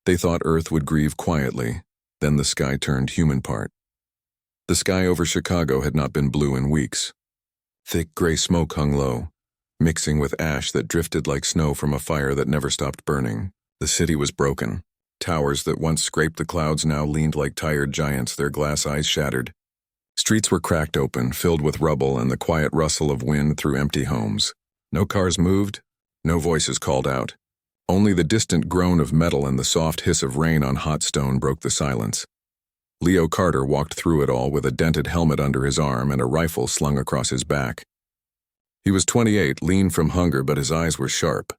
They thought Earth would grieve quietly, then the sky turned human part. The sky over Chicago had not been blue in weeks. Thick gray smoke hung low, mixing with ash that drifted like snow from a fire that never stopped burning. The city was broken. Towers that once scraped the clouds now leaned like tired giants, their glass eyes shattered. Streets were cracked open, filled with rubble and the quiet rustle of wind through empty homes. No cars moved, no voices called out. Only the distant groan of metal and the soft hiss of rain on hot stone broke the silence. Leo Carter walked through it all with a dented helmet under his arm and a rifle slung across his back. He was 28, lean from hunger, but his eyes were sharp.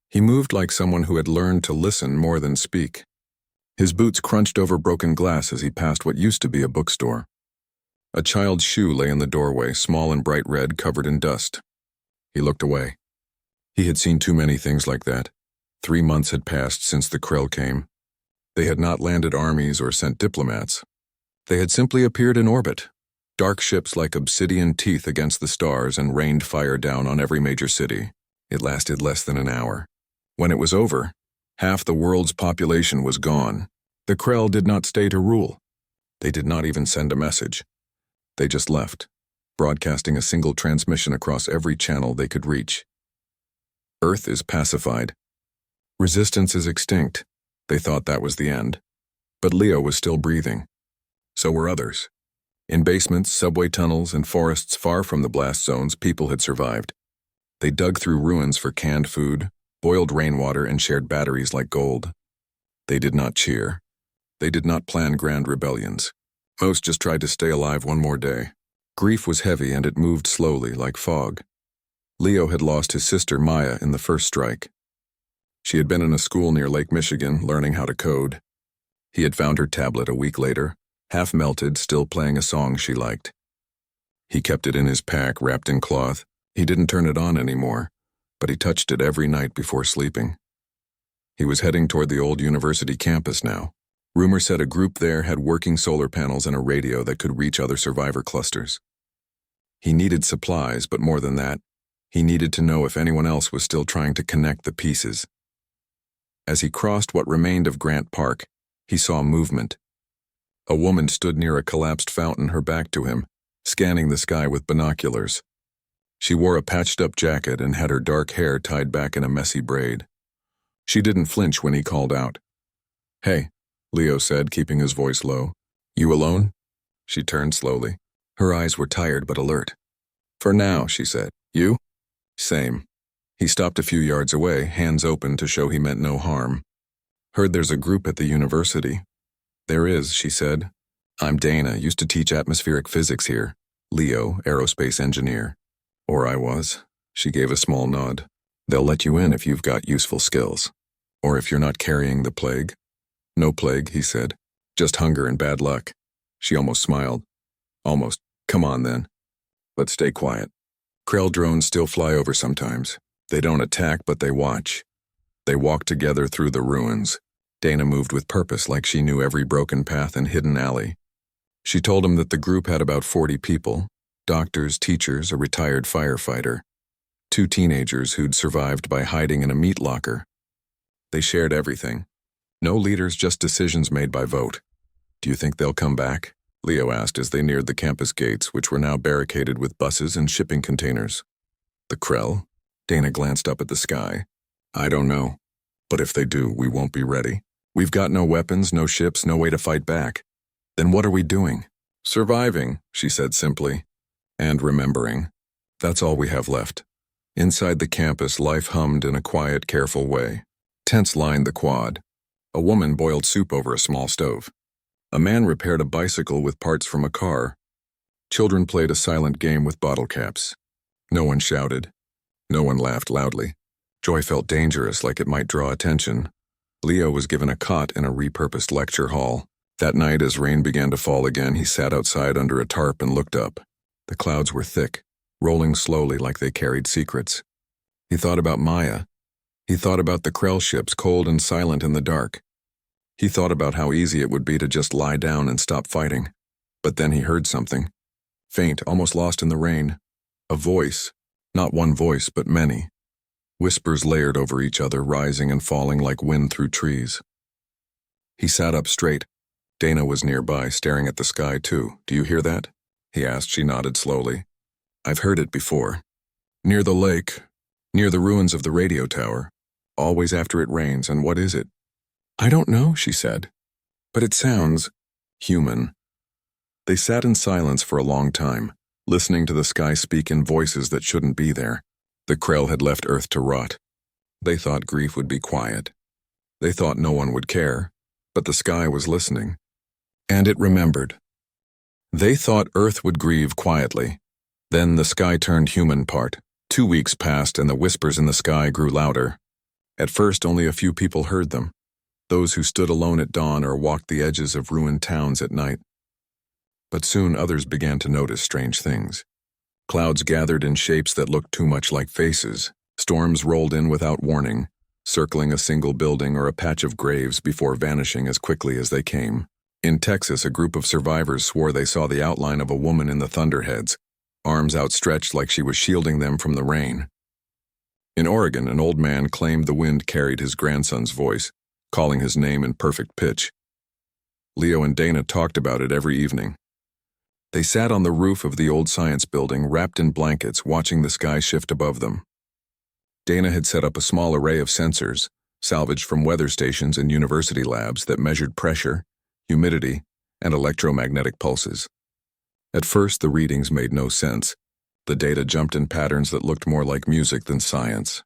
He moved like someone who had learned to listen more than speak. His boots crunched over broken glass as he passed what used to be a bookstore. A child's shoe lay in the doorway, small and bright red, covered in dust. He looked away. He had seen too many things like that. 3 months had passed since the Krell came. They had not landed armies or sent diplomats. They had simply appeared in orbit, dark ships like obsidian teeth against the stars, and rained fire down on every major city. It lasted less than an hour. When it was over, half the world's population was gone. The Krell did not stay to rule. They did not even send a message. They just left, broadcasting a single transmission across every channel they could reach. Earth is pacified. Resistance is extinct. They thought that was the end. But Leo was still breathing. So were others. In basements, subway tunnels, and forests far from the blast zones, people had survived. They dug through ruins for canned food, boiled rainwater, and shared batteries like gold. They did not cheer. They did not plan grand rebellions. Most just tried to stay alive one more day. Grief was heavy and it moved slowly like fog. Leo had lost his sister Maya in the first strike. She had been in a school near Lake Michigan, learning how to code. He had found her tablet a week later, half melted, still playing a song she liked. He kept it in his pack, wrapped in cloth. He didn't turn it on anymore, but he touched it every night before sleeping. He was heading toward the old university campus now. Rumor said a group there had working solar panels and a radio that could reach other survivor clusters. He needed supplies, but more than that, he needed to know if anyone else was still trying to connect the pieces. As he crossed what remained of Grant Park, he saw movement. A woman stood near a collapsed fountain, her back to him, scanning the sky with binoculars. She wore a patched-up jacket and had her dark hair tied back in a messy braid. She didn't flinch when he called out. "Hey," Leo said, keeping his voice low. "You alone?" She turned slowly. Her eyes were tired but alert. "For now," she said. "You?" "Same." He stopped a few yards away, hands open to show he meant no harm. "Heard there's a group at the university." "There is," she said. "I'm Dana, used to teach atmospheric physics here. Leo, aerospace engineer." "Or I was." She gave a small nod. "They'll let you in if you've got useful skills. Or if you're not carrying the plague." "No plague," he said. "Just hunger and bad luck." She almost smiled. "Almost. Come on then. Let's stay quiet." Krell drones still fly over sometimes. They don't attack, but they watch. They walk together through the ruins. Dana moved with purpose, like she knew every broken path and hidden alley. She told him that the group had about 40 people, doctors, teachers, a retired firefighter, 2 teenagers who'd survived by hiding in a meat locker. They shared everything. No leaders, just decisions made by vote. "Do you think they'll come back?" Leo asked as they neared the campus gates, which were now barricaded with buses and shipping containers. "The Krell?" Dana glanced up at the sky. "I don't know. But if they do, we won't be ready. We've got no weapons, no ships, no way to fight back. Then what are we doing?" "Surviving," she said simply. "And remembering. That's all we have left." Inside the campus, life hummed in a quiet, careful way. Tents lined the quad. A woman boiled soup over a small stove. A man repaired a bicycle with parts from a car. Children played a silent game with bottle caps. No one shouted. No one laughed loudly. Joy felt dangerous, like it might draw attention. Leo was given a cot in a repurposed lecture hall. That night, as rain began to fall again, he sat outside under a tarp and looked up. The clouds were thick, rolling slowly like they carried secrets. He thought about Maya. He thought about the Krell ships, cold and silent in the dark. He thought about how easy it would be to just lie down and stop fighting. But then he heard something. Faint, almost lost in the rain. A voice. Not one voice, but many. Whispers layered over each other, rising and falling like wind through trees. He sat up straight. Dana was nearby, staring at the sky too. "Do you hear that?" he asked. She nodded slowly. "I've heard it before. Near the lake, near the ruins of the radio tower. Always after it rains, and what is it?" "I don't know," she said. "But it sounds human." They sat in silence for a long time, listening to the sky speak in voices that shouldn't be there. The Krell had left Earth to rot. They thought Grieve would be quiet. They thought no one would care, but the sky was listening. And it remembered. They thought Earth would grieve quietly. Then the sky turned human part. 2 weeks passed and the whispers in the sky grew louder. At first only a few people heard them, those who stood alone at dawn or walked the edges of ruined towns at night. But soon others began to notice strange things. Clouds gathered in shapes that looked too much like faces. Storms rolled in without warning, circling a single building or a patch of graves before vanishing as quickly as they came. In Texas, a group of survivors swore they saw the outline of a woman in the thunderheads, arms outstretched like she was shielding them from the rain. In Oregon, an old man claimed the wind carried his grandson's voice, calling his name in perfect pitch. Leo and Dana talked about it every evening. They sat on the roof of the old science building, wrapped in blankets, watching the sky shift above them. Dana had set up a small array of sensors, salvaged from weather stations and university labs, that measured pressure, humidity, and electromagnetic pulses. At first, the readings made no sense. The data jumped in patterns that looked more like music than science.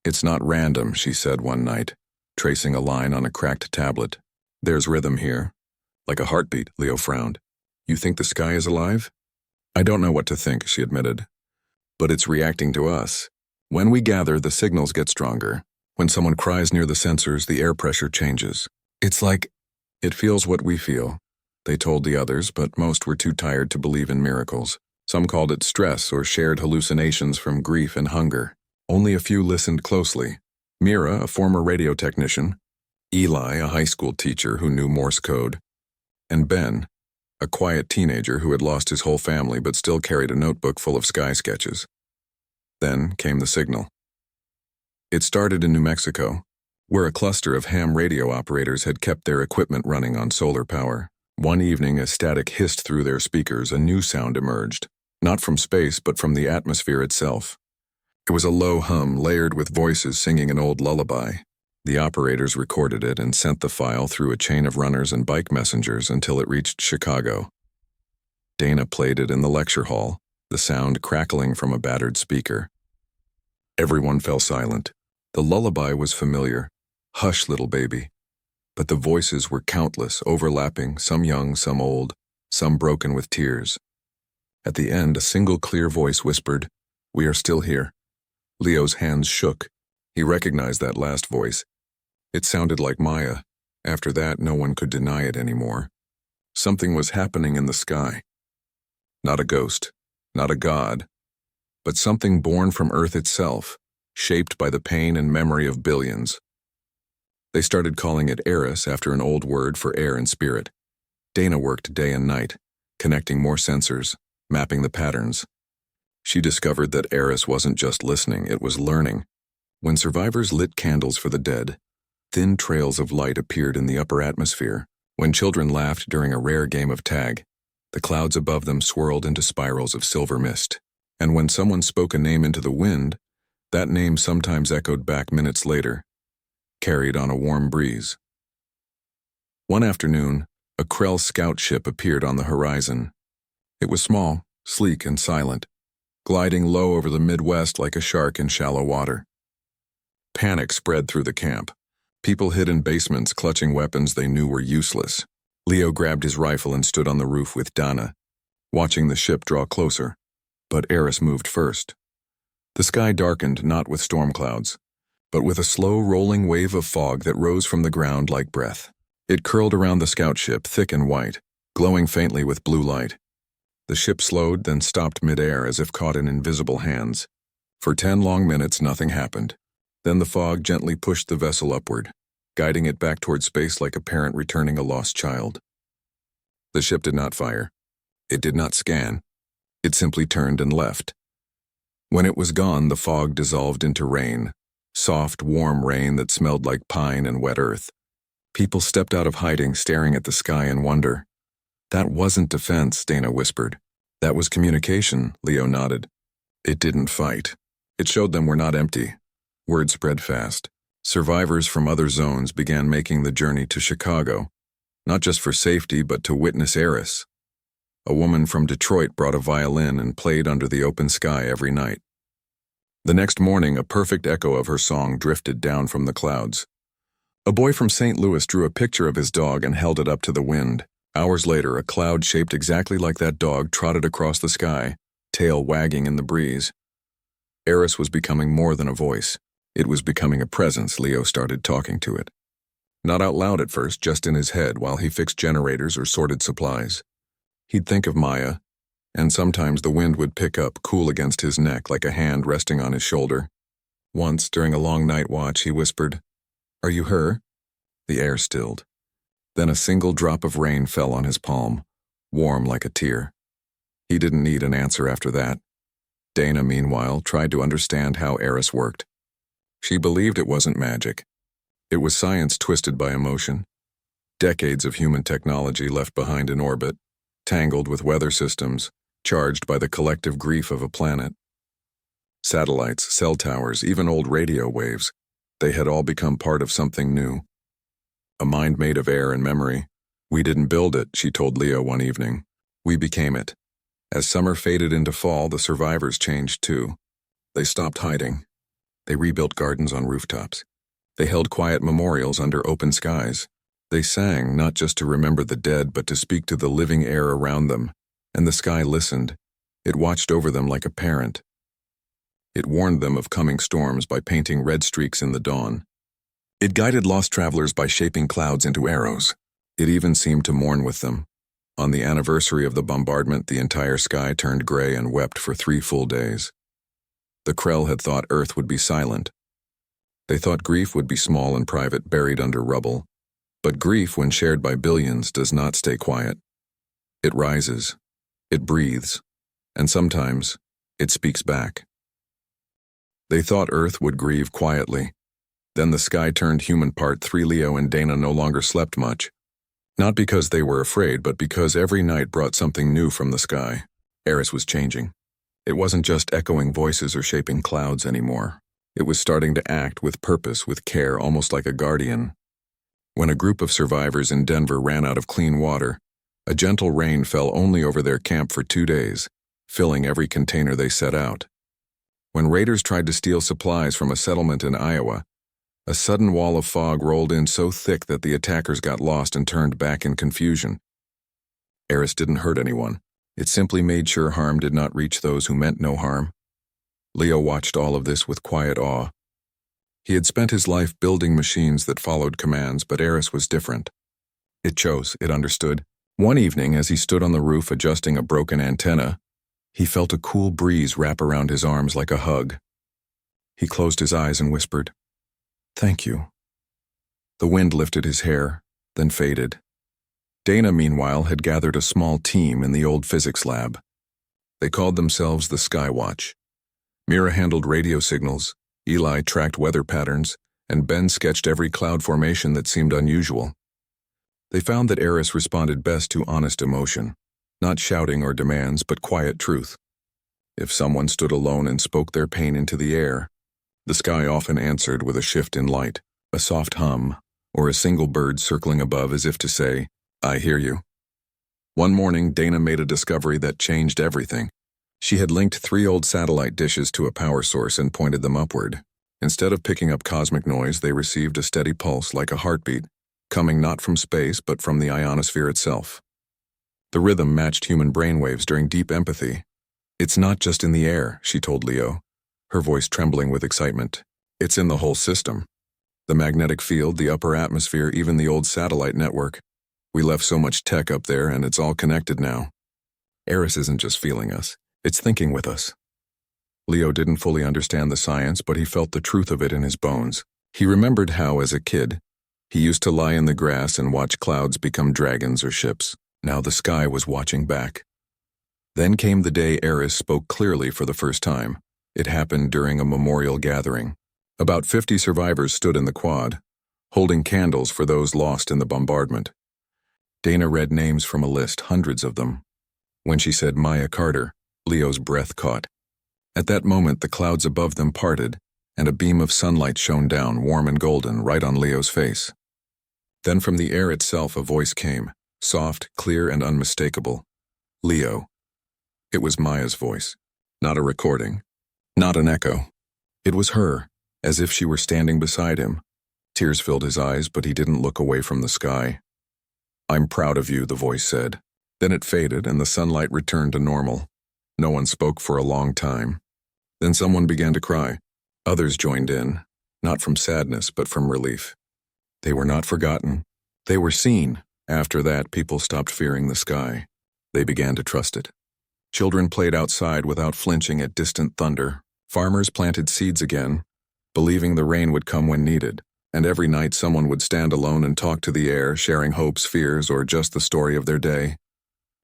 "It's not random," she said one night, tracing a line on a cracked tablet. "There's rhythm here." "Like a heartbeat," Leo frowned. "You think the sky is alive?" "I don't know what to think," she admitted. "But it's reacting to us. When we gather, the signals get stronger. When someone cries near the sensors, the air pressure changes. It's like, it feels what we feel," they told the others, but most were too tired to believe in miracles. Some called it stress or shared hallucinations from grief and hunger. Only a few listened closely. Mira, a former radio technician, Eli, a high school teacher who knew Morse code, and Ben, a quiet teenager who had lost his whole family but still carried a notebook full of sky sketches. Then came the signal. It started in New Mexico, where a cluster of ham radio operators had kept their equipment running on solar power. One evening, as static hissed through their speakers, a new sound emerged, not from space but from the atmosphere itself. It was a low hum layered with voices singing an old lullaby. The operators recorded it and sent the file through a chain of runners and bike messengers until it reached Chicago. Dana played it in the lecture hall, the sound crackling from a battered speaker. Everyone fell silent. The lullaby was familiar. "Hush, little baby." But the voices were countless, overlapping, some young, some old, some broken with tears. At the end, a single clear voice whispered, "We are still here." Leo's hands shook. He recognized that last voice. It sounded like Maya. After that, no one could deny it anymore. Something was happening in the sky. Not a ghost, not a god, but something born from Earth itself, shaped by the pain and memory of billions. They started calling it Eris after an old word for air and spirit. Dana worked day and night, connecting more sensors, mapping the patterns. She discovered that Eris wasn't just listening, it was learning. When survivors lit candles for the dead, thin trails of light appeared in the upper atmosphere. When children laughed during a rare game of tag, the clouds above them swirled into spirals of silver mist. And when someone spoke a name into the wind, that name sometimes echoed back minutes later, carried on a warm breeze. One afternoon, a Krell scout ship appeared on the horizon. It was small, sleek, and silent, gliding low over the Midwest like a shark in shallow water. Panic spread through the camp. People hid in basements, clutching weapons they knew were useless. Leo grabbed his rifle and stood on the roof with Dana, watching the ship draw closer. But Eris moved first. The sky darkened not with storm clouds, but with a slow rolling wave of fog that rose from the ground like breath. It curled around the scout ship, thick and white, glowing faintly with blue light. The ship slowed, then stopped midair as if caught in invisible hands. For 10 long minutes, nothing happened. Then the fog gently pushed the vessel upward, guiding it back toward space like a parent returning a lost child. The ship did not fire. It did not scan. It simply turned and left. When it was gone, the fog dissolved into rain, soft, warm rain that smelled like pine and wet earth. People stepped out of hiding, staring at the sky in wonder. That wasn't defense, Dana whispered. That was communication, Leo nodded. It didn't fight. It showed them we're not empty. Word spread fast. Survivors from other zones began making the journey to Chicago, not just for safety but to witness Eris. A woman from Detroit brought a violin and played under the open sky every night. The next morning, a perfect echo of her song drifted down from the clouds. A boy from St. Louis drew a picture of his dog and held it up to the wind. Hours later, a cloud shaped exactly like that dog trotted across the sky, tail wagging in the breeze. Eris was becoming more than a voice. It was becoming a presence. Leo started talking to it. Not out loud at first, just in his head while he fixed generators or sorted supplies. He'd think of Maya, and sometimes the wind would pick up, cool against his neck like a hand resting on his shoulder. Once, during a long night watch, he whispered, "Are you her?" The air stilled. Then a single drop of rain fell on his palm, warm like a tear. He didn't need an answer after that. Dana, meanwhile, tried to understand how Eris worked. She believed it wasn't magic. It was science twisted by emotion. Decades of human technology left behind in orbit, tangled with weather systems, charged by the collective grief of a planet. Satellites, cell towers, even old radio waves, they had all become part of something new. A mind made of air and memory. We didn't build it, she told Leo one evening. We became it. As summer faded into fall, the survivors changed too. They stopped hiding. They rebuilt gardens on rooftops. They held quiet memorials under open skies. They sang, not just to remember the dead, but to speak to the living air around them. And the sky listened. It watched over them like a parent. It warned them of coming storms by painting red streaks in the dawn. It guided lost travelers by shaping clouds into arrows. It even seemed to mourn with them. On the anniversary of the bombardment, the entire sky turned gray and wept for 3 full days. The Krell had thought Earth would be silent. They thought grief would be small and private, buried under rubble. But grief, when shared by billions, does not stay quiet. It rises, it breathes, and sometimes it speaks back. They thought Earth would grieve quietly. Then the sky turned human. Part 3. Leo and Dana no longer slept much. Not because they were afraid, but because every night brought something new from the sky. Eris was changing. It wasn't just echoing voices or shaping clouds anymore. It was starting to act with purpose, with care, almost like a guardian. When a group of survivors in Denver ran out of clean water, a gentle rain fell only over their camp for 2 days, filling every container they set out. When raiders tried to steal supplies from a settlement in Iowa, a sudden wall of fog rolled in so thick that the attackers got lost and turned back in confusion. Eris didn't hurt anyone. It simply made sure harm did not reach those who meant no harm. Leo watched all of this with quiet awe. He had spent his life building machines that followed commands, but Eris was different. It chose, it understood. One evening, as he stood on the roof adjusting a broken antenna, he felt a cool breeze wrap around his arms like a hug. He closed his eyes and whispered, "Thank you." The wind lifted his hair, then faded. Dana, meanwhile, had gathered a small team in the old physics lab. They called themselves the Skywatch. Mira handled radio signals, Eli tracked weather patterns, and Ben sketched every cloud formation that seemed unusual. They found that Eris responded best to honest emotion, not shouting or demands, but quiet truth. If someone stood alone and spoke their pain into the air, the sky often answered with a shift in light, a soft hum, or a single bird circling above as if to say, "I hear you." One morning, Dana made a discovery that changed everything. She had linked 3 old satellite dishes to a power source and pointed them upward. Instead of picking up cosmic noise, they received a steady pulse like a heartbeat, coming not from space but from the ionosphere itself. The rhythm matched human brainwaves during deep empathy. "It's not just in the air," she told Leo, her voice trembling with excitement. "It's in the whole system. The magnetic field, the upper atmosphere, even the old satellite network. We left so much tech up there and it's all connected now. Eris isn't just feeling us, it's thinking with us." Leo didn't fully understand the science, but he felt the truth of it in his bones. He remembered how, as a kid, he used to lie in the grass and watch clouds become dragons or ships. Now the sky was watching back. Then came the day Eris spoke clearly for the first time. It happened during a memorial gathering. About 50 survivors stood in the quad, holding candles for those lost in the bombardment. Dana read names from a list, hundreds of them. When she said Maya Carter, Leo's breath caught. At that moment, the clouds above them parted, and a beam of sunlight shone down, warm and golden, right on Leo's face. Then from the air itself a voice came, soft, clear, and unmistakable. Leo. It was Maya's voice. Not a recording. Not an echo. It was her, as if she were standing beside him. Tears filled his eyes, but he didn't look away from the sky. "I'm proud of you," the voice said. Then it faded, and the sunlight returned to normal. No one spoke for a long time. Then someone began to cry. Others joined in, not from sadness, but from relief. They were not forgotten. They were seen. After that, people stopped fearing the sky. They began to trust it. Children played outside without flinching at distant thunder. Farmers planted seeds again, believing the rain would come when needed. And every night someone would stand alone and talk to the air, sharing hopes, fears, or just the story of their day.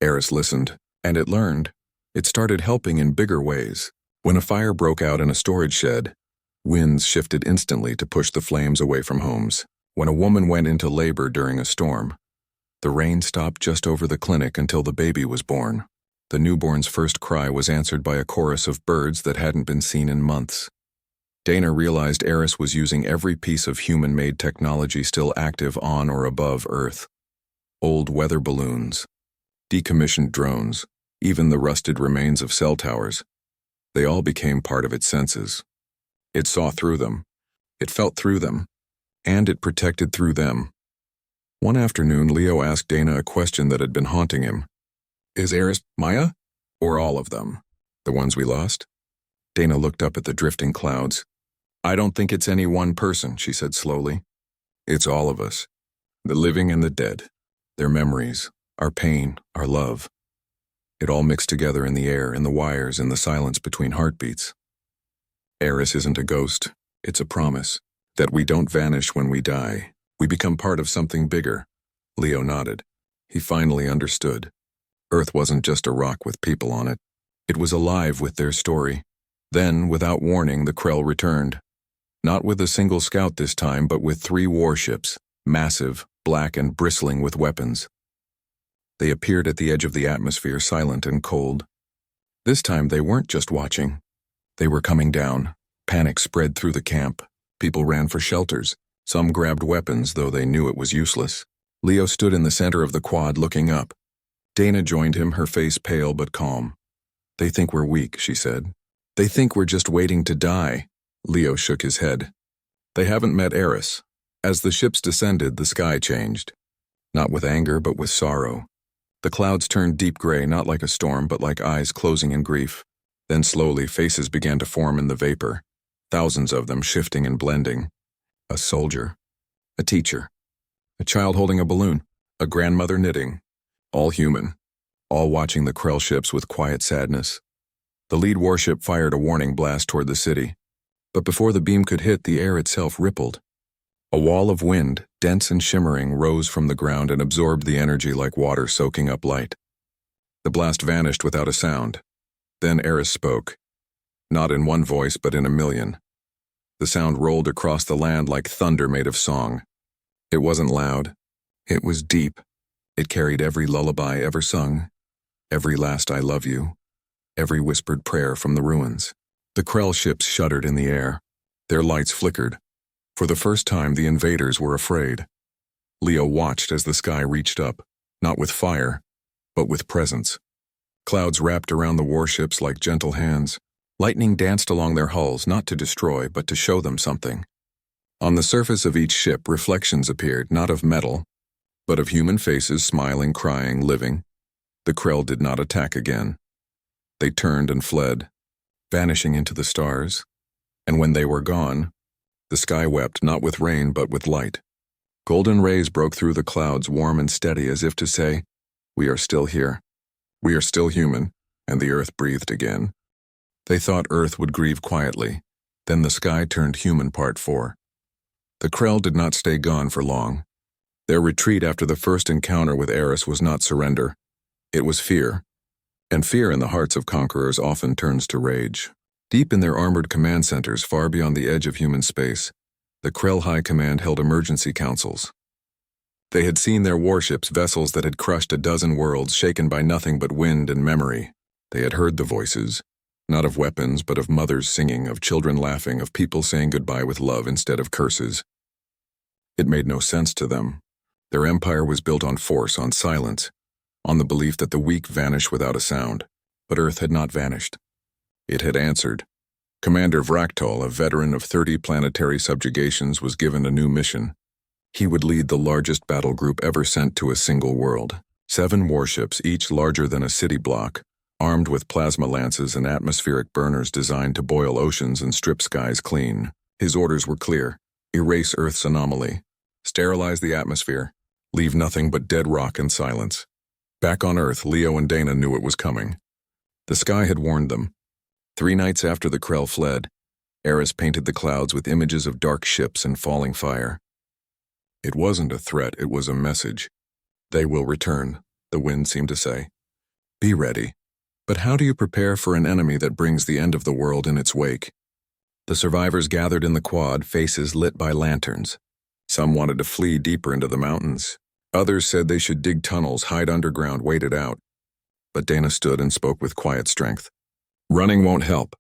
Eris listened, and it learned. It started helping in bigger ways. When a fire broke out in a storage shed, winds shifted instantly to push the flames away from homes. When a woman went into labor during a storm, the rain stopped just over the clinic until the baby was born. The newborn's first cry was answered by a chorus of birds that hadn't been seen in months. Dana realized Eris was using every piece of human-made technology still active on or above Earth. Old weather balloons, decommissioned drones, even the rusted remains of cell towers. They all became part of its senses. It saw through them. It felt through them. And it protected through them. One afternoon, Leo asked Dana a question that had been haunting him. "Is Eris Maya? Or all of them? The ones we lost?" Dana looked up at the drifting clouds. "I don't think it's any one person," she said slowly. "It's all of us. The living and the dead. Their memories, our pain, our love. It all mixed together in the air, in the wires, in the silence between heartbeats. Eris isn't a ghost. It's a promise. That we don't vanish when we die. We become part of something bigger." Leo nodded. He finally understood. Earth wasn't just a rock with people on it. It was alive with their story. Then, without warning, the Krell returned. Not with a single scout this time, but with 3 warships, massive, black, and bristling with weapons. They appeared at the edge of the atmosphere, silent and cold. This time they weren't just watching. They were coming down. Panic spread through the camp. People ran for shelters. Some grabbed weapons, though they knew it was useless. Leo stood in the center of the quad, looking up. Dana joined him, her face pale but calm. "They think we're weak," she said. "They think we're just waiting to die." Leo shook his head. "They haven't met Eris." As the ships descended, the sky changed. Not with anger, but with sorrow. The clouds turned deep gray, not like a storm, but like eyes closing in grief. Then slowly, faces began to form in the vapor. Thousands of them shifting and blending. A soldier. A teacher. A child holding a balloon. A grandmother knitting. All human. All watching the Krell ships with quiet sadness. The lead warship fired a warning blast toward the city. But before the beam could hit, the air itself rippled. A wall of wind, dense and shimmering, rose from the ground and absorbed the energy like water soaking up light. The blast vanished without a sound. Then Eris spoke. Not in one voice, but in a million. The sound rolled across the land like thunder made of song. It wasn't loud. It was deep. It carried every lullaby ever sung, every last I love you, every whispered prayer from the ruins. The Krell ships shuddered in the air. Their lights flickered. For the first time, the invaders were afraid. Leo watched as the sky reached up, not with fire, but with presence. Clouds wrapped around the warships like gentle hands. Lightning danced along their hulls, not to destroy, but to show them something. On the surface of each ship, reflections appeared, not of metal, but of human faces smiling, crying, living. The Krell did not attack again. They turned and fled, vanishing into the stars. And when they were gone, the sky wept not with rain but with light. Golden rays broke through the clouds, warm and steady, as if to say, "We are still here. We are still human," and the earth breathed again. They thought Earth would grieve quietly. Then the sky turned human Part 4. The Krell did not stay gone for long. Their retreat after the first encounter with Eris was not surrender. It was fear. And fear in the hearts of conquerors often turns to rage. Deep in their armored command centers, far beyond the edge of human space, The Krell High Command held emergency councils. They had seen their warships, vessels that had crushed a dozen worlds, shaken by nothing but wind and memory. They had heard the voices, not of weapons, but of mothers singing, of children laughing, of people saying goodbye with love instead of curses. It made no sense to them. Their empire was built on force, on silence, on the belief that the weak vanish without a sound. But Earth had not vanished. It had answered. Commander Vraktol, a veteran of 30 planetary subjugations, was given a new mission. He would lead the largest battle group ever sent to a single world. 7 warships, each larger than a city block, armed with plasma lances and atmospheric burners designed to boil oceans and strip skies clean. His orders were clear. Erase Earth's anomaly. Sterilize the atmosphere. Leave nothing but dead rock and silence. Back on Earth, Leo and Dana knew it was coming. The sky had warned them. 3 nights after the Krell fled, Eris painted the clouds with images of dark ships and falling fire. It wasn't a threat, it was a message. They will return, the wind seemed to say. Be ready. But how do you prepare for an enemy that brings the end of the world in its wake? The survivors gathered in the quad, faces lit by lanterns. Some wanted to flee deeper into the mountains. Others said they should dig tunnels, hide underground, wait it out. But Dana stood and spoke with quiet strength. Running won't help.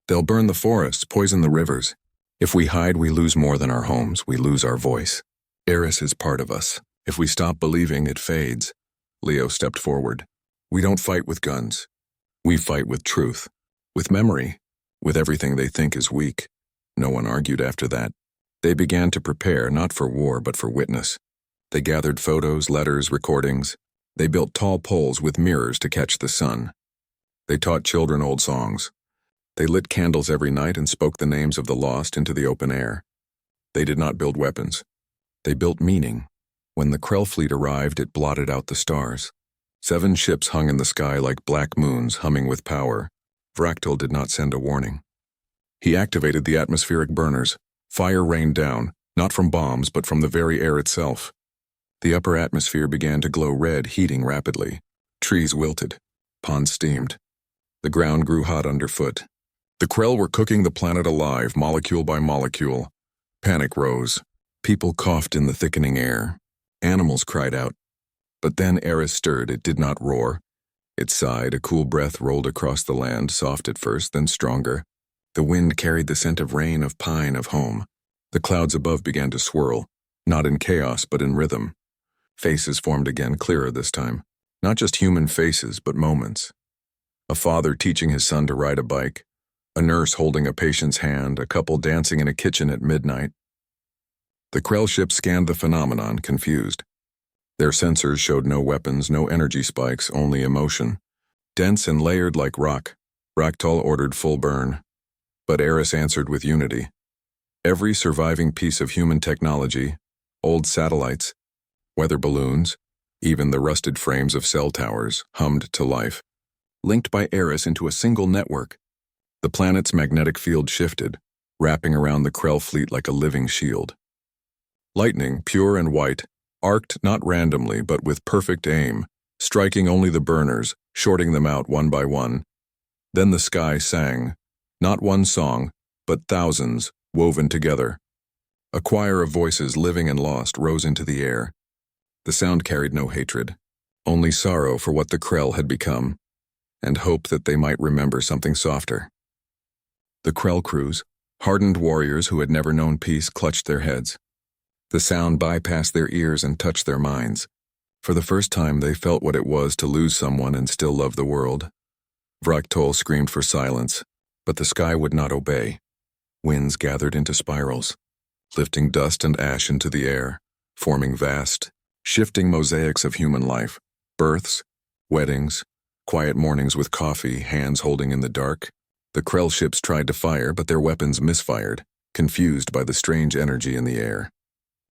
They'll burn the forests, poison the rivers. If we hide, we lose more than our homes. We lose our voice. Eris is part of us. If we stop believing, it fades. Leo stepped forward. We don't fight with guns. We fight with truth, with memory, with everything they think is weak. No one argued after that. They began to prepare, not for war, but for witness. They gathered photos, letters, recordings. They built tall poles with mirrors to catch the sun. They taught children old songs. They lit candles every night and spoke the names of the lost into the open air. They did not build weapons. They built meaning. When the Krell fleet arrived, it blotted out the stars. 7 ships hung in the sky like black moons, humming with power. Vraktol did not send a warning. He activated the atmospheric burners. Fire rained down, not from bombs, but from the very air itself. The upper atmosphere began to glow red, heating rapidly. Trees wilted. Ponds steamed. The ground grew hot underfoot. The Krell were cooking the planet alive, molecule by molecule. Panic rose. People coughed in the thickening air. Animals cried out. But then Eris stirred. It did not roar. It sighed. A cool breath rolled across the land, soft at first, then stronger. The wind carried the scent of rain, of pine, of home. The clouds above began to swirl, not in chaos, but in rhythm. Faces formed again, clearer this time. Not just human faces, but moments. A father teaching his son to ride a bike. A nurse holding a patient's hand. A couple dancing in a kitchen at midnight. The Krell ship scanned the phenomenon, confused. Their sensors showed no weapons, no energy spikes, only emotion. Dense and layered like rock, Vraktol ordered full burn. But Eris answered with unity. Every surviving piece of human technology, old satellites, weather balloons, even the rusted frames of cell towers, hummed to life, linked by Eris into a single network. The planet's magnetic field shifted, wrapping around the Krell fleet like a living shield. Lightning, pure and white, arced not randomly but with perfect aim, striking only the burners, shorting them out one by one. Then the sky sang, not one song, but thousands, woven together. A choir of voices, living and lost, rose into the air. The sound carried no hatred, only sorrow for what the Krell had become, and hope that they might remember something softer. The Krell crews, hardened warriors who had never known peace, clutched their heads. The sound bypassed their ears and touched their minds. For the first time, they felt what it was to lose someone and still love the world. Vraktol screamed for silence, but the sky would not obey. Winds gathered into spirals, lifting dust and ash into the air, forming vast, shifting mosaics of human life. Births, weddings, quiet mornings with coffee, hands holding in the dark. The Krell ships tried to fire, but their weapons misfired, confused by the strange energy in the air.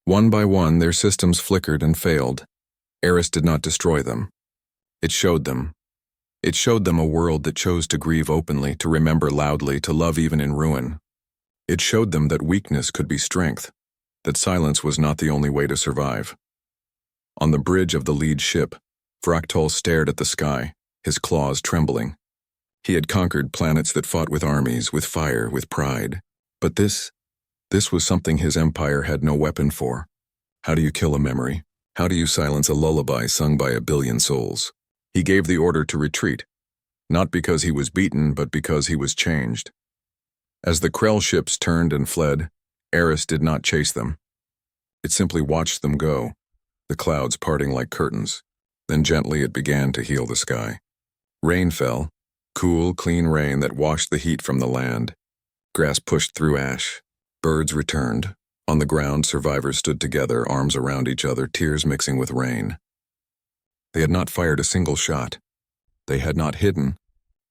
One by one, their systems flickered and failed. Eris did not destroy them. It showed them. It showed them a world that chose to grieve openly, to remember loudly, to love even in ruin. It showed them that weakness could be strength, that silence was not the only way to survive. On the bridge of the lead ship, Vraktol stared at the sky, his claws trembling. He had conquered planets that fought with armies, with fire, with pride. But this This was something his empire had no weapon for. How do you kill a memory? How do you silence a lullaby sung by a billion souls? He gave the order to retreat, not because he was beaten, but because he was changed. As the Krell ships turned and fled, Eris did not chase them. It simply watched them go, the clouds parting like curtains. Then gently it began to heal the sky. Rain fell, cool, clean rain that washed the heat from the land. Grass pushed through ash. Birds returned. On the ground, survivors stood together, arms around each other, tears mixing with rain. They had not fired a single shot. They had not hidden.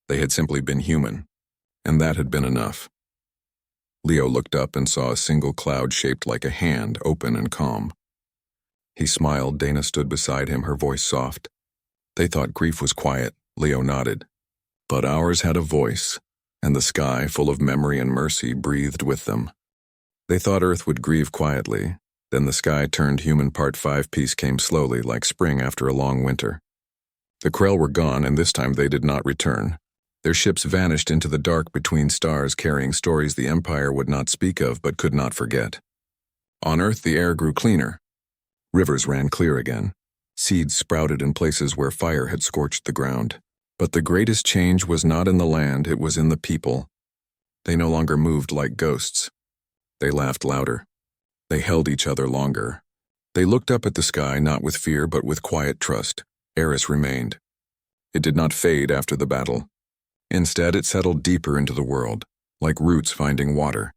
They had simply been human. And that had been enough. Leo looked up and saw a single cloud shaped like a hand, open and calm. He smiled. Dana stood beside him, her voice soft. They thought grief was quiet. Leo nodded. But ours had a voice, and the sky, full of memory and mercy, breathed with them. They thought Earth would grieve quietly. Then the sky turned human. Part 5 peace came slowly, like spring after a long winter. The Krell were gone, and this time they did not return. Their ships vanished into the dark between stars, carrying stories the Empire would not speak of but could not forget. On Earth, the air grew cleaner. Rivers ran clear again. Seeds sprouted in places where fire had scorched the ground. But the greatest change was not in the land, it was in the people. They no longer moved like ghosts. They laughed louder. They held each other longer. They looked up at the sky, not with fear but with quiet trust. Eris remained. It did not fade after the battle. Instead, it settled deeper into the world, like roots finding water.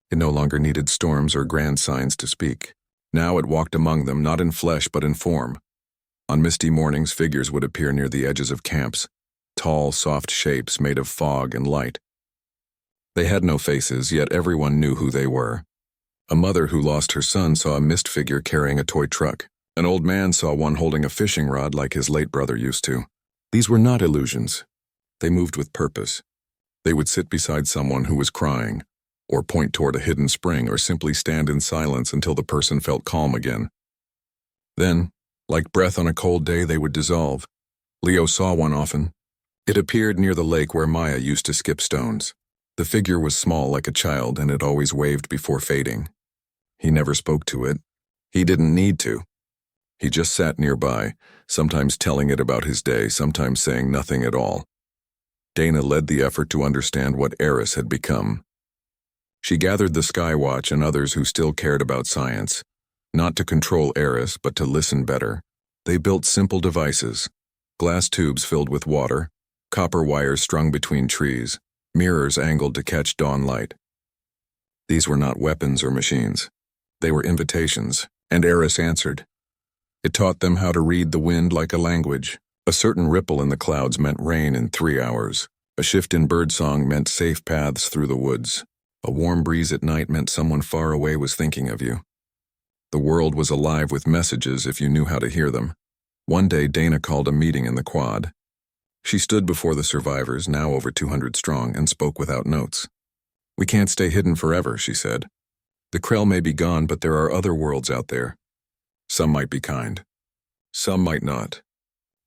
It no longer needed storms or grand signs to speak. Now it walked among them, not in flesh but in form. On misty mornings, figures would appear near the edges of camps, tall, soft shapes made of fog and light. They had no faces, yet everyone knew who they were. A mother who lost her son saw a mist figure carrying a toy truck. An old man saw one holding a fishing rod like his late brother used to. These were not illusions. They moved with purpose. They would sit beside someone who was crying, or point toward a hidden spring, or simply stand in silence until the person felt calm again. Then, like breath on a cold day, they would dissolve. Leo saw one often. It appeared near the lake where Maya used to skip stones. The figure was small like a child, and it always waved before fading. He never spoke to it. He didn't need to. He just sat nearby, sometimes telling it about his day, sometimes saying nothing at all. Dana led the effort to understand what Eris had become. She gathered the Skywatch and others who still cared about science, not to control Eris, but to listen better. They built simple devices, glass tubes filled with water, copper wires strung between trees, mirrors angled to catch dawn light. These were not weapons or machines. They were invitations, and Eris answered. It taught them how to read the wind like a language. A certain ripple in the clouds meant rain in 3 hours. A shift in birdsong meant safe paths through the woods. A warm breeze at night meant someone far away was thinking of you. The world was alive with messages if you knew how to hear them. One day, Dana called a meeting in the quad. She stood before the survivors, now over 200 strong, and spoke without notes. We can't stay hidden forever, she said. The Krell may be gone, but there are other worlds out there. Some might be kind. Some might not.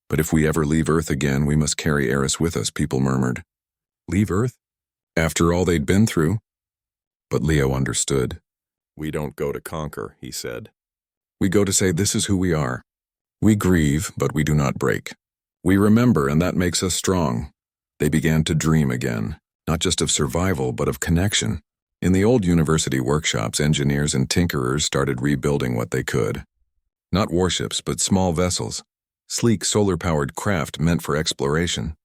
But if we ever leave Earth again, we must carry Eris with us, people murmured. Leave Earth? After all they'd been through? But Leo understood. We don't go to conquer, he said. We go to say this is who we are. We grieve, but we do not break. We remember, and that makes us strong. They began to dream again, not just of survival, but of connection. In the old university workshops, engineers and tinkerers started rebuilding what they could. Not warships, but small vessels. Sleek, solar-powered craft meant for exploration.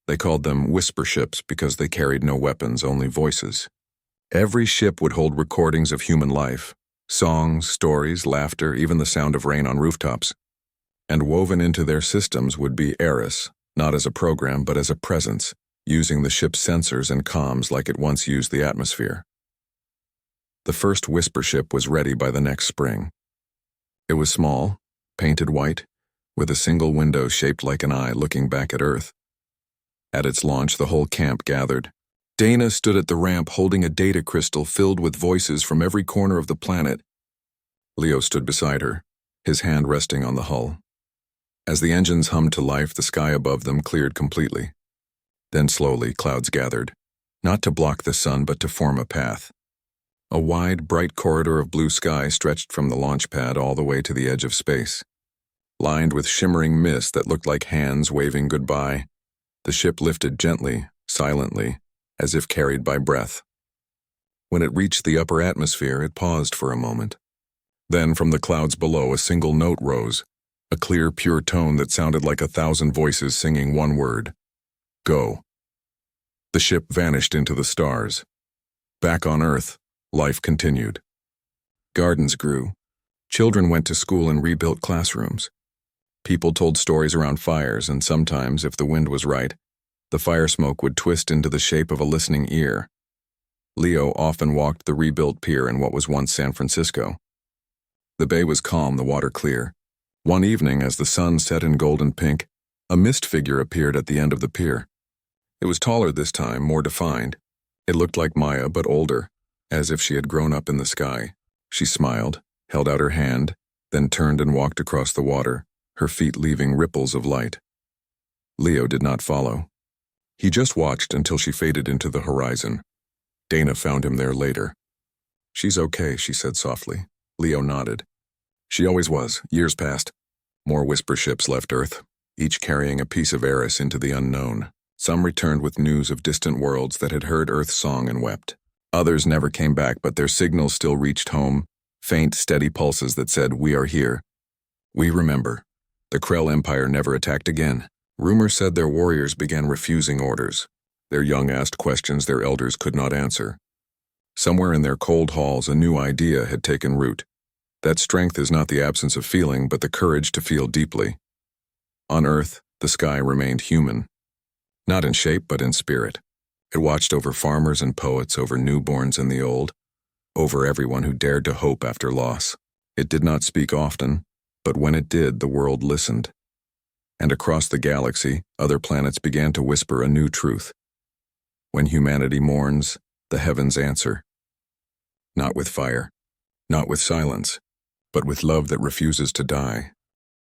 They called them whisper ships because they carried no weapons, only voices. Every ship would hold recordings of human life, songs, stories, laughter, even the sound of rain on rooftops. And woven into their systems would be Eris, not as a program but as a presence, using the ship's sensors and comms like it once used the atmosphere. The first whisper ship was ready by the next spring. It was small, painted white, with a single window shaped like an eye looking back at Earth. At its launch, the whole camp gathered. Dana stood at the ramp holding a data crystal filled with voices from every corner of the planet. Leo stood beside her, his hand resting on the hull. As the engines hummed to life, the sky above them cleared completely. Then slowly, clouds gathered, not to block the sun but to form a path. A wide, bright corridor of blue sky stretched from the launch pad all the way to the edge of space. Lined with shimmering mist that looked like hands waving goodbye, the ship lifted gently, silently, as if carried by breath. When it reached the upper atmosphere, it paused for a moment. Then from the clouds below, a single note rose, a clear, pure tone that sounded like 1,000 voices singing one word: go. The ship vanished into the stars. Back on Earth, life continued. Gardens grew. Children went to school in rebuilt classrooms. People told stories around fires, and sometimes, if the wind was right, the fire smoke would twist into the shape of a listening ear. Leo often walked the rebuilt pier in what was once San Francisco. The bay was calm, the water clear. One evening, as the sun set in gold and pink, a mist figure appeared at the end of the pier. It was taller this time, more defined. It looked like Maya, but older, as if she had grown up in the sky. She smiled, held out her hand, then turned and walked across the water, her feet leaving ripples of light. Leo did not follow. He just watched until she faded into the horizon. Dana found him there later. "She's okay," she said softly. Leo nodded. "She always was. Years passed. More whisper ships left Earth, each carrying a piece of Eris into the unknown. Some returned with news of distant worlds that had heard Earth's song and wept. Others never came back, but their signals still reached home, faint, steady pulses that said, 'We are here. We remember.' The Krell Empire never attacked again. Rumor said their warriors began refusing orders. Their young asked questions their elders could not answer. Somewhere in their cold halls, a new idea had taken root. That strength is not the absence of feeling, but the courage to feel deeply. On Earth, the sky remained human. Not in shape, but in spirit. It watched over farmers and poets, over newborns and the old, over everyone who dared to hope after loss. It did not speak often, but when it did, the world listened. And across the galaxy, other planets began to whisper a new truth. When humanity mourns, the heavens answer. Not with fire, not with silence, but with love that refuses to die.